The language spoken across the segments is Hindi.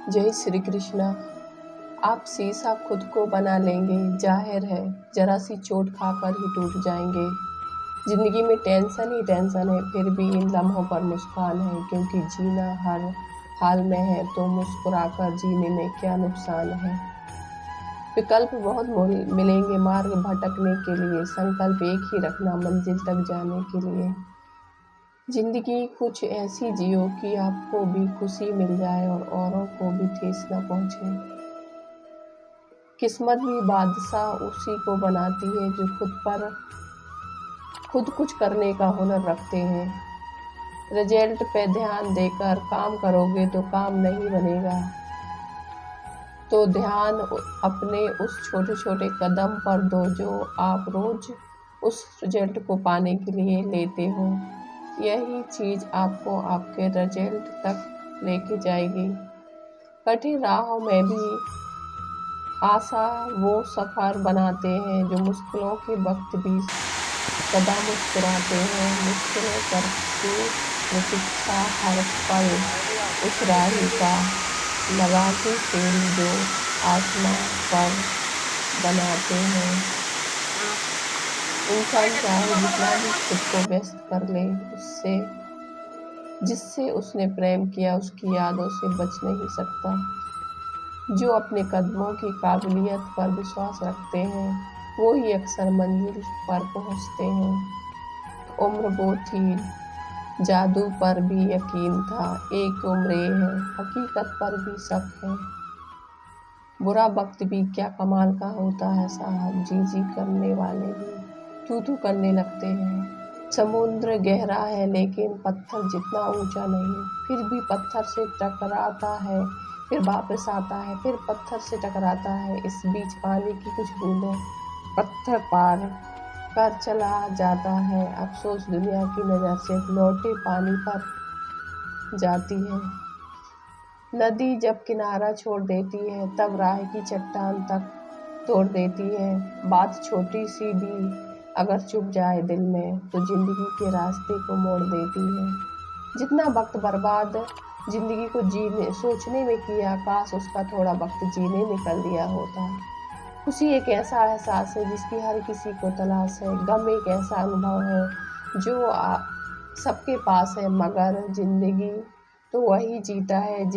जय श्री कृष्णा। आप शीशा खुद को बना लेंगे, जाहिर है जरा सी चोट खाकर ही टूट जाएंगे। जिंदगी में टेंशन ही टेंशन है, फिर भी इन लम्हों पर मुस्कान है, क्योंकि जीना हर हाल में है तो मुस्कुराकर जीने में क्या नुकसान है। विकल्प बहुत मिलेंगे मार्ग भटकने के लिए, संकल्प एक ही रखना मंजिल तक जाने के लिए। जिंदगी कुछ ऐसी जियो कि आपको भी खुशी मिल जाए और औरों को भी ठेस न पहुंचे। किस्मत भी बादशाह उसी को बनाती है जो खुद कुछ करने का हुनर रखते हैं। रिजल्ट पे ध्यान देकर काम करोगे तो काम नहीं बनेगा, तो ध्यान अपने उस छोटे छोटे कदम पर दो जो आप रोज उस रिजल्ट को पाने के लिए लेते हो। यही चीज आपको आपके रिजल्ट तक लेके जाएगी। कठिन राहों में भी आशा वो सफर बनाते हैं जो मुश्किलों के वक्त भी सदा मुस्कुराते हैं। मुश्किलें करके प्रतीक्षा हर पल उस राही का, लगा के तेल जो आसमां पर बनाते हैं। इंसान चाहे जितना भी खुद को व्यस्त कर ले, जिससे उसने प्रेम किया उसकी यादों से बच नहीं सकता। जो अपने कदमों की काबिलियत पर विश्वास रखते हैं वो ही अक्सर मंजिल पर पहुंचते हैं। उम्र वो थी जादू पर भी यकीन था, एक उम्र ये है हकीकत पर भी शक है। बुरा वक्त भी क्या कमाल का होता है साहब, जी करने वाले भी तू करने लगते हैं। समुद्र गहरा है लेकिन पत्थर जितना ऊंचा नहीं, फिर भी पत्थर से टकराता है, फिर वापस आता है, फिर पत्थर से टकराता है। इस बीच पानी की कुछ बूंदें पत्थर पार कर चला जाता है। अफसोस दुनिया की नजर से लौटे पानी पर जाती है। नदी जब किनारा छोड़ देती है तब राह की चट्टान तक तोड़ देती है। बात छोटी सी भी अगर चुप जाए दिल में तो जिंदगी के रास्ते को मोड़ देती है। जितना वक्त बर्बाद जिंदगी को जीने सोचने में किया, काश उसका थोड़ा वक्त जीने निकल दिया होता। खुशी एक ऐसा एहसास है जिसकी हर किसी को तलाश है। गम एक ऐसा अनुभव है जो सबके पास है, मगर जिंदगी तो वही जीता है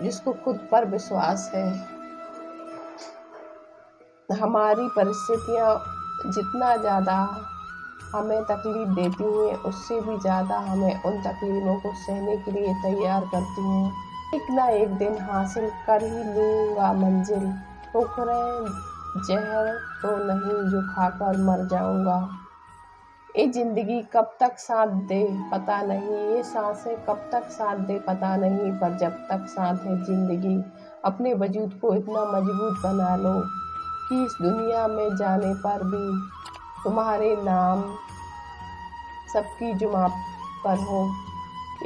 जिसको खुद पर विश्वास है। हमारी परिस्थितियाँ जितना ज़्यादा हमें तकलीफ देती हैं, उससे भी ज़्यादा हमें उन तकलीफ़ों को सहने के लिए तैयार करती हैं। एक ना एक दिन हासिल कर ही लूँगा मंजिल, ठोकरें जहर तो नहीं जो खाकर मर जाऊँगा। ये ज़िंदगी कब तक साथ दे पता नहीं, ये सांसें कब तक साथ दे पता नहीं, पर जब तक साथ है ज़िंदगी अपने वजूद को इतना मजबूत बना लो कि इस दुनिया में जाने पर भी तुम्हारे नाम सबकी जुबां पर हो।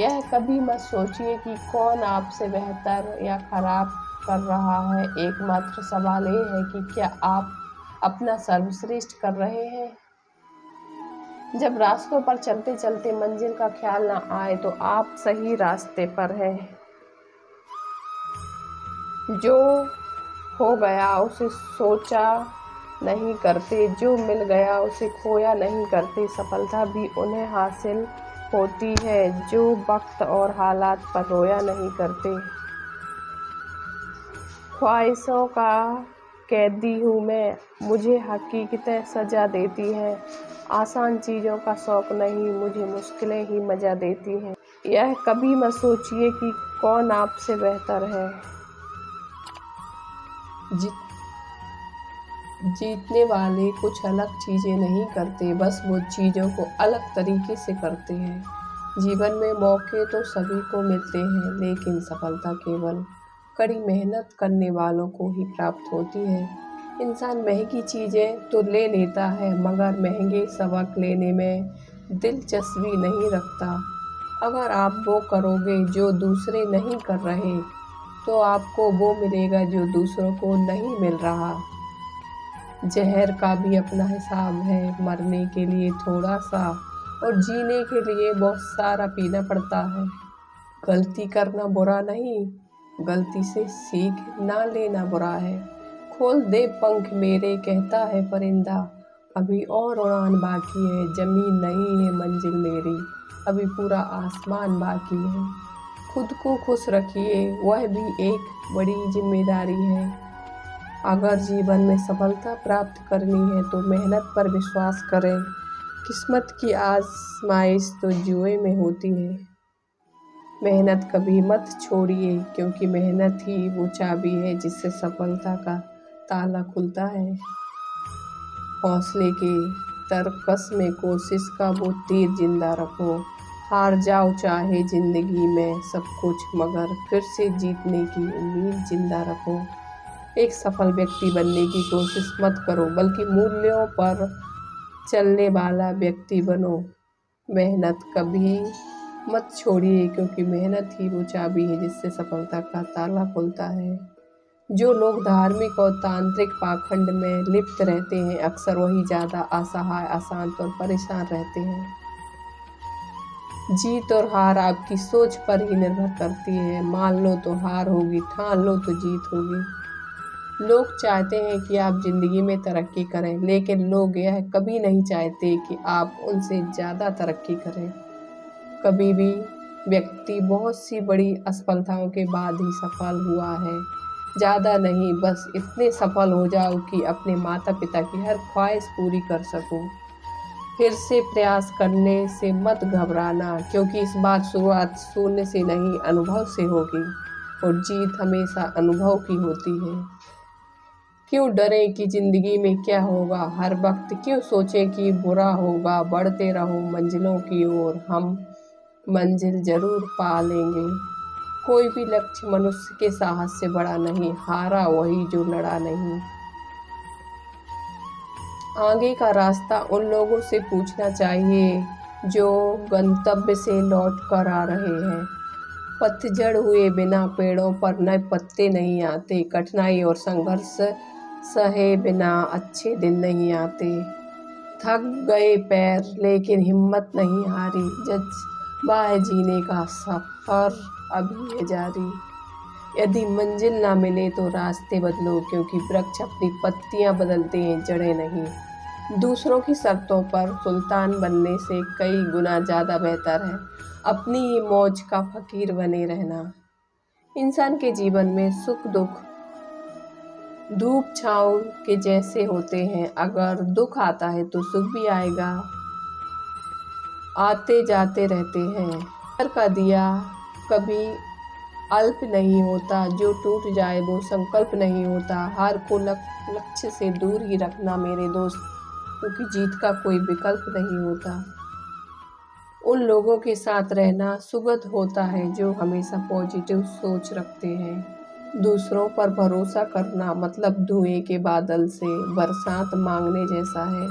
यह कभी मत सोचिए कि कौन आपसे बेहतर या खराब कर रहा है, एकमात्र सवाल ये है कि क्या आप अपना सर्वश्रेष्ठ कर रहे हैं। जब रास्तों पर चलते चलते मंजिल का ख्याल ना आए तो आप सही रास्ते पर हैं। जो हो गया उसे सोचा नहीं करते, जो मिल गया उसे खोया नहीं करते। सफलता भी उन्हें हासिल होती है जो वक्त और हालात पर रोया नहीं करते। ख्वाहिशों का कैदी हूँ मैं, मुझे हकीकतें सजा देती हैं। आसान चीज़ों का शौक नहीं, मुझे मुश्किलें ही मजा देती हैं। यह कभी मत सोचिए कि कौन आपसे बेहतर है। जीतने वाले कुछ अलग चीज़ें नहीं करते, बस वो चीज़ों को अलग तरीके से करते हैं। जीवन में मौके तो सभी को मिलते हैं, लेकिन सफलता केवल कड़ी मेहनत करने वालों को ही प्राप्त होती है। इंसान महंगी चीज़ें तो ले लेता है, मगर महंगे सबक लेने में दिलचस्पी नहीं रखता। अगर आप वो करोगे जो दूसरे नहीं कर रहे तो आपको वो मिलेगा जो दूसरों को नहीं मिल रहा। जहर का भी अपना हिसाब है, मरने के लिए थोड़ा सा और जीने के लिए बहुत सारा पीना पड़ता है। गलती करना बुरा नहीं, गलती से सीख ना लेना बुरा है। खोल दे पंख मेरे कहता है परिंदा, अभी और उड़ान बाकी है, जमीन नहीं है मंजिल मेरी, अभी पूरा आसमान बाकी है। खुद को खुश रखिए, वह भी एक बड़ी जिम्मेदारी है। अगर जीवन में सफलता प्राप्त करनी है तो मेहनत पर विश्वास करें। किस्मत की आजमाइश तो जुए में होती है। मेहनत कभी मत छोड़िए, क्योंकि मेहनत ही वो चाबी है जिससे सफलता का ताला खुलता है। हौसले के तरकस में कोशिश का वो तीर जिंदा रखो। हार जाओ चाहे जिंदगी में सब कुछ, मगर फिर से जीतने की उम्मीद जिंदा रखो। एक सफल व्यक्ति बनने की कोशिश मत करो, बल्कि मूल्यों पर चलने वाला व्यक्ति बनो। मेहनत कभी मत छोड़िए, क्योंकि मेहनत ही वो चाबी है जिससे सफलता का ताला खुलता है। जो लोग धार्मिक और तांत्रिक पाखंड में लिप्त रहते हैं, अक्सर वही ज़्यादा असहाय, अशांत और परेशान रहते हैं। जीत और हार आपकी सोच पर ही निर्भर करती है। मान लो तो हार होगी, ठान लो तो जीत होगी। लोग चाहते हैं कि आप जिंदगी में तरक्की करें, लेकिन लोग यह कभी नहीं चाहते कि आप उनसे ज़्यादा तरक्की करें। कभी भी व्यक्ति बहुत सी बड़ी असफलताओं के बाद ही सफल हुआ है। ज़्यादा नहीं, बस इतने सफल हो जाओ कि अपने माता पिता की हर ख्वाहिश पूरी कर सको। फिर से प्रयास करने से मत घबराना, क्योंकि इस बार शुरुआत शून्य से नहीं, अनुभव से होगी, और जीत हमेशा अनुभव की होती है। क्यों डरें कि ज़िंदगी में क्या होगा, हर वक्त क्यों सोचें कि बुरा होगा। बढ़ते रहो मंजिलों की ओर, हम मंजिल जरूर पा लेंगे। कोई भी लक्ष्य मनुष्य के साहस से बड़ा नहीं, हारा वही जो लड़ा नहीं। आगे का रास्ता उन लोगों से पूछना चाहिए जो गंतव्य से लौट कर आ रहे हैं। पतझड़ हुए बिना पेड़ों पर नए पत्ते नहीं आते। कठिनाई और संघर्ष सहे बिना अच्छे दिन नहीं आते। थक गए पैर, लेकिन हिम्मत नहीं हारी। जज्बा है जीने का, सफर अभी है जारी। यदि मंजिल ना मिले तो रास्ते बदलो, क्योंकि वृक्ष अपनी पत्तियां बदलते हैं, जड़ें नहीं। दूसरों की शर्तों पर सुल्तान बनने से कई गुना ज़्यादा बेहतर है अपनी ही मौज का फकीर बने रहना। इंसान के जीवन में सुख दुख धूप छाँव के जैसे होते हैं। अगर दुख आता है तो सुख भी आएगा, आते जाते रहते हैं। घर का दिया कभी अल्प नहीं होता, जो टूट जाए वो संकल्प नहीं होता। हार को लक्ष्य से दूर ही रखना मेरे दोस्त, क्योंकि जीत का कोई विकल्प नहीं होता। उन लोगों के साथ रहना सुखद होता है जो हमेशा पॉजिटिव सोच रखते हैं। दूसरों पर भरोसा करना मतलब धुएं के बादल से बरसात मांगने जैसा है।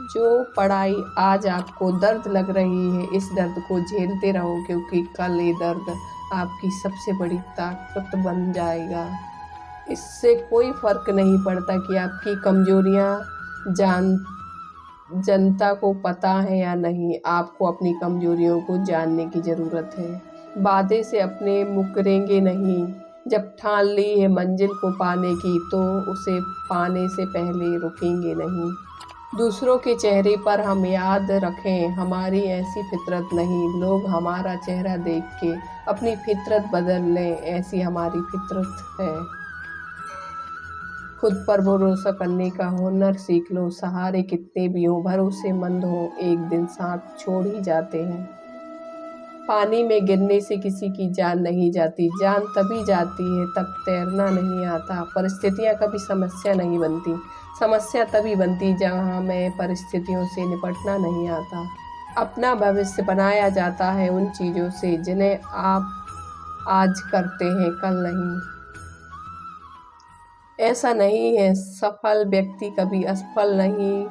जो पढ़ाई आज आपको दर्द लग रही है, इस दर्द को झेलते रहो, क्योंकि कल ये दर्द आपकी सबसे बड़ी ताकत बन जाएगा। इससे कोई फर्क नहीं पड़ता कि आपकी कमजोरियां जनता को पता है या नहीं। आपको अपनी कमजोरियों को जानने की ज़रूरत है। वादे से अपने मुकरेंगे नहीं। जब ठान ली है मंजिल को पाने की, तो उसे पाने से पहले रुकेंगे नहीं। दूसरों के चेहरे पर हम याद रखें हमारी ऐसी फितरत नहीं। लोग हमारा चेहरा देख के अपनी फितरत बदल लें, ऐसी हमारी फितरत है। खुद पर भरोसा करने का हुनर सीख लो। सहारे कितने भी हों, भरोसेमंद हो, एक दिन साथ छोड़ ही जाते हैं। पानी में गिरने से किसी की जान नहीं जाती, जान तभी जाती है तब तैरना नहीं आता। परिस्थितियाँ कभी समस्या नहीं बनती, समस्या तभी बनती जहाँ हमें परिस्थितियों से निपटना नहीं आता। अपना भविष्य बनाया जाता है उन चीज़ों से जिन्हें आप आज करते हैं, कल नहीं। ऐसा नहीं है सफल व्यक्ति कभी असफल नहीं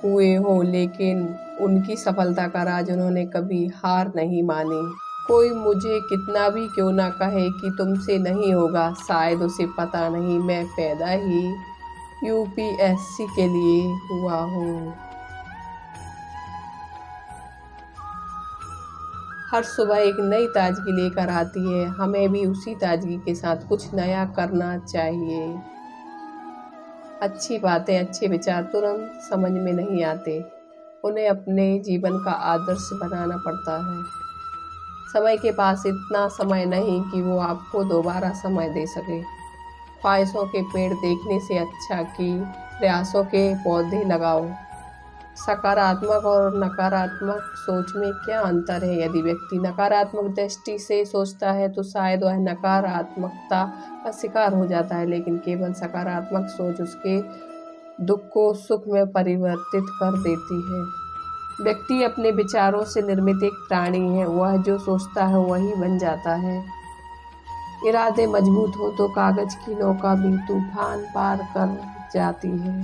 हुए हो, लेकिन उनकी सफलता का राज उन्होंने कभी हार नहीं मानी। कोई मुझे कितना भी क्यों ना कहे कि तुमसे नहीं होगा, शायद उसे पता नहीं मैं पैदा ही यूपीएससी के लिए हुआ हूँ। हर सुबह एक नई ताजगी लेकर आती है। हमें भी उसी ताजगी के साथ कुछ नया करना चाहिए। अच्छी बातें, अच्छे विचार तुरंत समझ में नहीं आते। उन्हें अपने जीवन का आदर्श बनाना पड़ता है। समय के पास इतना समय नहीं कि वो आपको दोबारा समय दे सके। ख्वाहिशों के पेड़ देखने से अच्छा कि प्रयासों के पौधे लगाओ। सकारात्मक और नकारात्मक सोच में क्या अंतर है? यदि व्यक्ति नकारात्मक दृष्टि से सोचता है तो शायद वह नकारात्मकता का शिकार हो जाता है, लेकिन केवल सकारात्मक सोच उसके दुख को सुख में परिवर्तित कर देती है। व्यक्ति अपने विचारों से निर्मित एक प्राणी है। वह जो सोचता है वही बन जाता है। इरादे मजबूत हो तो कागज की नौका भी तूफान पार कर जाती है।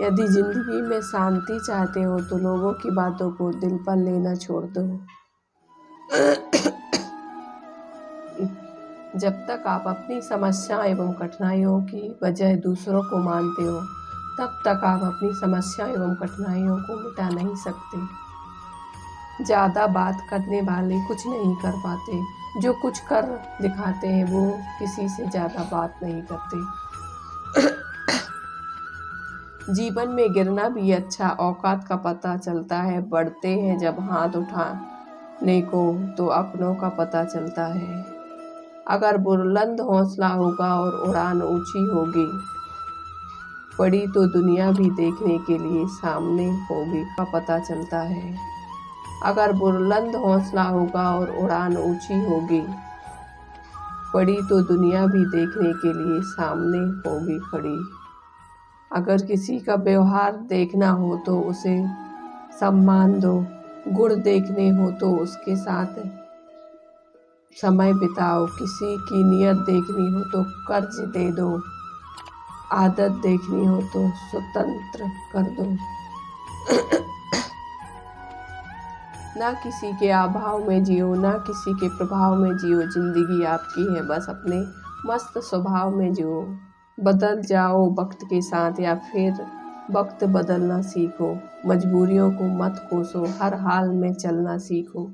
यदि जिंदगी में शांति चाहते हो तो लोगों की बातों को दिल पर लेना छोड़ दो। जब तक आप अपनी समस्या एवं कठिनाइयों की वजह दूसरों को मानते हो, तब तक आप अपनी समस्या एवं कठिनाइयों को मिटा नहीं सकते। ज़्यादा बात करने वाले कुछ नहीं कर पाते। जो कुछ कर दिखाते हैं वो किसी से ज़्यादा बात नहीं करते। जीवन में गिरना भी अच्छा। औकात का पता चलता है बढ़ते हैं जब हाथ उठाने को तो अपनों का पता चलता है। अगर बुलंद हौसला होगा और उड़ान ऊंची होगी, बड़ी तो दुनिया भी देखने के लिए सामने होगी का पता चलता है। अगर बुलंद हौसला होगा और उड़ान ऊंची होगी, बड़ी तो दुनिया भी देखने के लिए सामने होगी खड़ी। अगर किसी का व्यवहार देखना हो तो उसे सम्मान दो। गुण देखने हो तो उसके साथ समय बिताओ। किसी की नियत देखनी हो तो कर्ज दे दो। आदत देखनी हो तो स्वतंत्र कर दो। ना किसी के अभाव में जियो, ना किसी के प्रभाव में जियो। जिंदगी आपकी है, बस अपने मस्त स्वभाव में जियो। बदल जाओ वक्त के साथ या फिर वक्त बदलना सीखो। मजबूरियों को मत कोसो, हर हाल में चलना सीखो।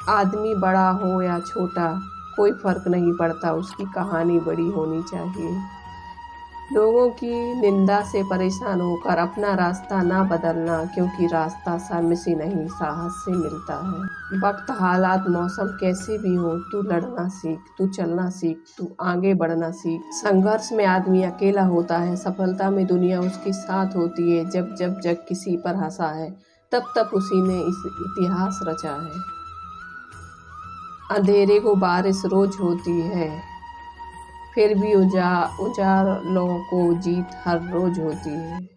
आदमी बड़ा हो या छोटा कोई फर्क नहीं पड़ता, उसकी कहानी बड़ी होनी चाहिए। लोगों की निंदा से परेशान होकर अपना रास्ता ना बदलना, क्योंकि रास्ता शर्म से नहीं साहस से मिलता है। वक्त, हालात, मौसम कैसे भी हो, तू लड़ना सीख, तू चलना सीख, तू आगे बढ़ना सीख। संघर्ष में आदमी अकेला होता है, सफलता में दुनिया उसके साथ होती है। जब जब जग किसी पर हंसा है, तब तब उसी ने इस इतिहास रचा है। अंधेरे को बारिश रोज होती है, फिर भी उजालों को जीत हर रोज होती है।